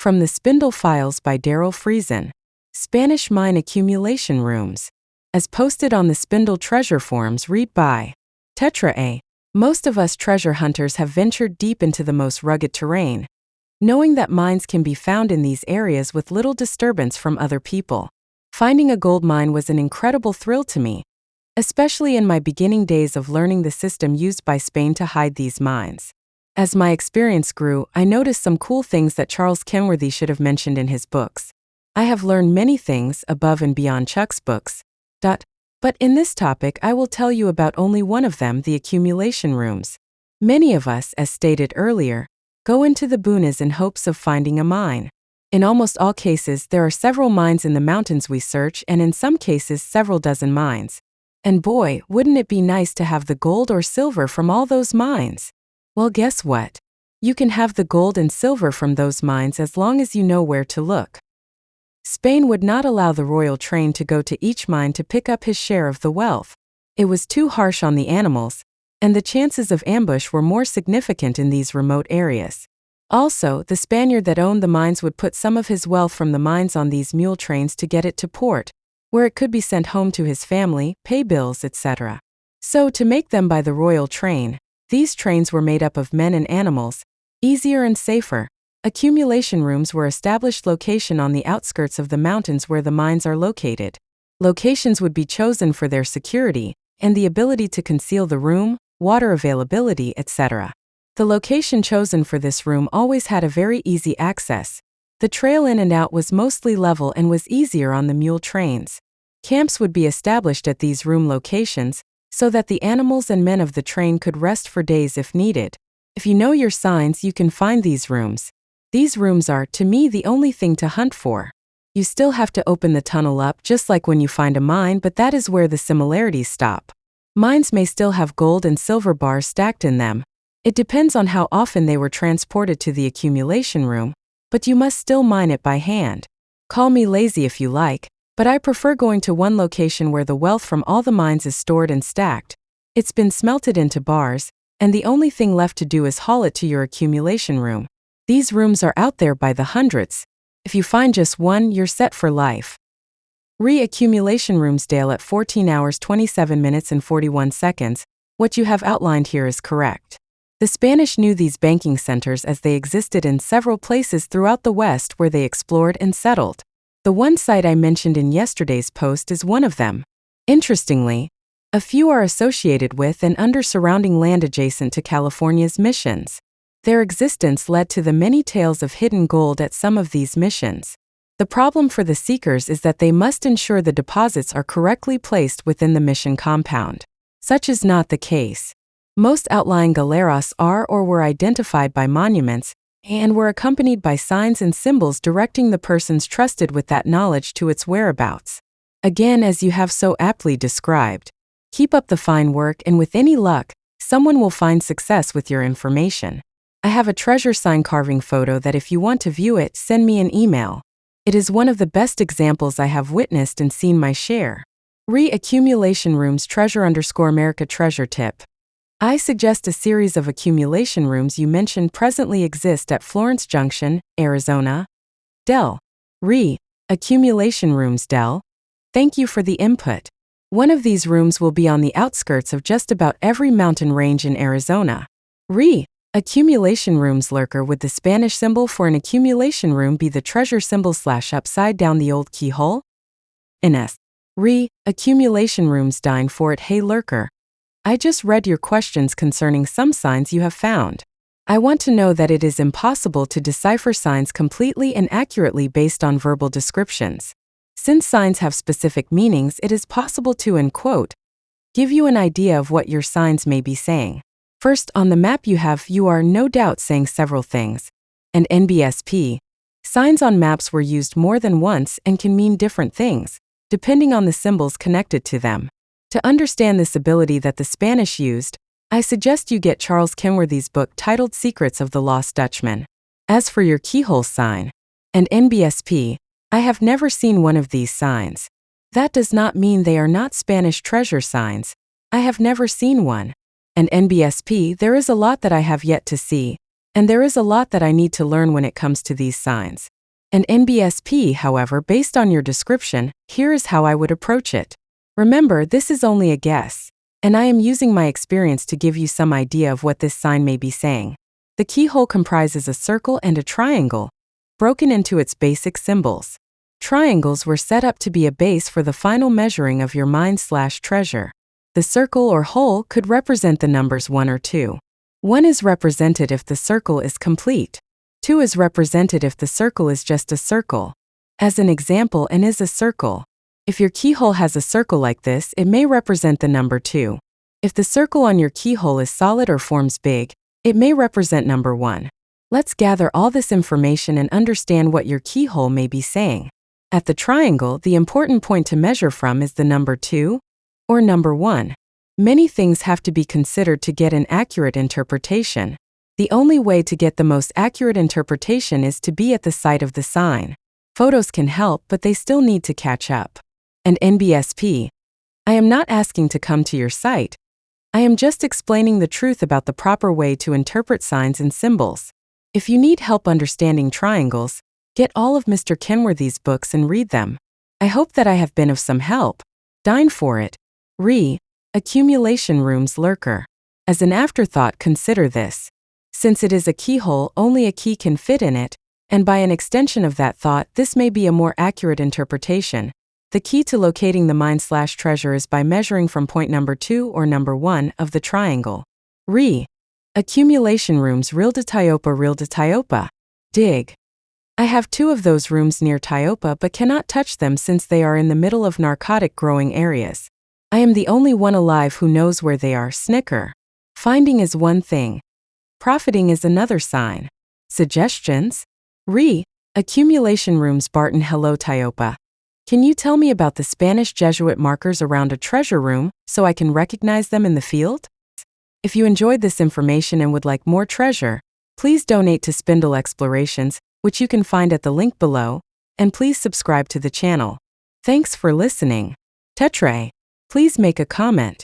From the Spindle Files by Daryl Friesen. Spanish Mine Accumulation Rooms. As posted on the Spindle Treasure Forums, read by Tetra A. Most of us treasure hunters have ventured deep into the most rugged terrain, knowing that mines can be found in these areas with little disturbance from other people. Finding a gold mine was an incredible thrill to me, especially in my beginning days of learning the system used by Spain to hide these mines. As my experience grew, I noticed some cool things that Charles Kenworthy should have mentioned in his books. I have learned many things above and beyond Chuck's books. But in this topic I will tell you about only one of them, the accumulation rooms. Many of us, as stated earlier, go into the boonies in hopes of finding a mine. In almost all cases there are several mines in the mountains we search, and in some cases several dozen mines. And boy, wouldn't it be nice to have the gold or silver from all those mines? Well, guess what? You can have the gold and silver from those mines as long as you know where to look. Spain would not allow the royal train to go to each mine to pick up his share of the wealth. It was too harsh on the animals, and the chances of ambush were more significant in these remote areas. Also, the Spaniard that owned the mines would put some of his wealth from the mines on these mule trains to get it to port, where it could be sent home to his family, pay bills, etc. So, to make them by the royal train, these trains were made up of men and animals, easier and safer. Accumulation rooms were established location on the outskirts of the mountains where the mines are located. Locations would be chosen for their security and the ability to conceal the room, water availability, etc. The location chosen for this room always had a very easy access. The trail in and out was mostly level and was easier on the mule trains. Camps would be established at these room locations so that the animals and men of the train could rest for days if needed. If you know your signs, you can find these rooms. These rooms are, to me, the only thing to hunt for. You still have to open the tunnel up just like when you find a mine, but that is where the similarities stop. Mines may still have gold and silver bars stacked in them. It depends on how often they were transported to the accumulation room, but you must still mine it by hand. Call me lazy if you like, but I prefer going to one location where the wealth from all the mines is stored and stacked. It's been smelted into bars, and the only thing left to do is haul it to your accumulation room. These rooms are out there by the hundreds. If you find just one, you're set for life. Accumulation rooms. Dale at 14 hours 27 minutes and 41 seconds. What you have outlined here is correct. The Spanish knew these banking centers as they existed in several places throughout the West where they explored and settled. The one site I mentioned in yesterday's post is one of them. Interestingly, a few are associated with and under surrounding land adjacent to California's missions. Their existence led to the many tales of hidden gold at some of these missions. The problem for the seekers is that they must ensure the deposits are correctly placed within the mission compound. Such is not the case. Most outlying galeras are or were identified by monuments and were accompanied by signs and symbols directing the persons trusted with that knowledge to its whereabouts. Again, as you have so aptly described, keep up the fine work, and with any luck, someone will find success with your information. I have a treasure sign carving photo that if you want to view it, send me an email. It is one of the best examples I have witnessed and seen my share. Accumulation rooms. Treasure_America treasure tip. I suggest a series of accumulation rooms you mentioned presently exist at Florence Junction, Arizona. Del. Accumulation rooms. Del. Thank you for the input. One of these rooms will be on the outskirts of just about every mountain range in Arizona. Accumulation rooms. Lurker. Would the Spanish symbol for an accumulation room be the treasure symbol / upside down the old keyhole? Ines. Accumulation rooms. Dying for it. Hey Lurker. I just read your questions concerning some signs you have found. I want to know that it is impossible to decipher signs completely and accurately based on verbal descriptions. Since signs have specific meanings, it is possible to, and quote, give you an idea of what your signs may be saying. First, on the map you are no doubt saying several things. And NBSP. Signs on maps were used more than once and can mean different things, depending on the symbols connected to them. To understand this ability that the Spanish used, I suggest you get Charles Kenworthy's book titled Secrets of the Lost Dutchman. As for your keyhole sign and NBSP, I have never seen one of these signs. That does not mean they are not Spanish treasure signs. I have never seen one. And NBSP, there is a lot that I have yet to see, and there is a lot that I need to learn when it comes to these signs. And NBSP, however, based on your description, here is how I would approach it. Remember, this is only a guess, and I am using my experience to give you some idea of what this sign may be saying. The keyhole comprises a circle and a triangle, broken into its basic symbols. Triangles were set up to be a base for the final measuring of your mind/treasure. The circle or hole could represent the numbers 1 or 2. 1 is represented if the circle is complete. 2 is represented if the circle is just a circle. As an example, N is a circle. If your keyhole has a circle like this, it may represent the number 2. If the circle on your keyhole is solid or forms big, it may represent number 1. Let's gather all this information and understand what your keyhole may be saying. At the triangle, the important point to measure from is the number 2 or number 1. Many things have to be considered to get an accurate interpretation. The only way to get the most accurate interpretation is to be at the site of the sign. Photos can help, but they still need to catch up. And NBSP, I am not asking to come to your site. I am just explaining the truth about the proper way to interpret signs and symbols. If you need help understanding triangles, get all of Mr. Kenworthy's books and read them. I hope that I have been of some help. Dine for it. Accumulation rooms lurker. As an afterthought, consider this. Since it is a keyhole, only a key can fit in it, and by an extension of that thought, this may be a more accurate interpretation. The key to locating the mind/treasure is by measuring from point number 2 or number 1 of the triangle. Accumulation rooms Real de Tiopa. Dig. I have 2 of those rooms near Tiopa but cannot touch them since they are in the middle of narcotic growing areas. I am the only one alive who knows where they are. Snicker. Finding is one thing. Profiting is another sign. Suggestions? Accumulation rooms Barton. Hello Tiopa. Can you tell me about the Spanish Jesuit markers around a treasure room so I can recognize them in the field? If you enjoyed this information and would like more treasure, please donate to Spindle Explorations, which you can find at the link below, and please subscribe to the channel. Thanks for listening. Tetra, please make a comment.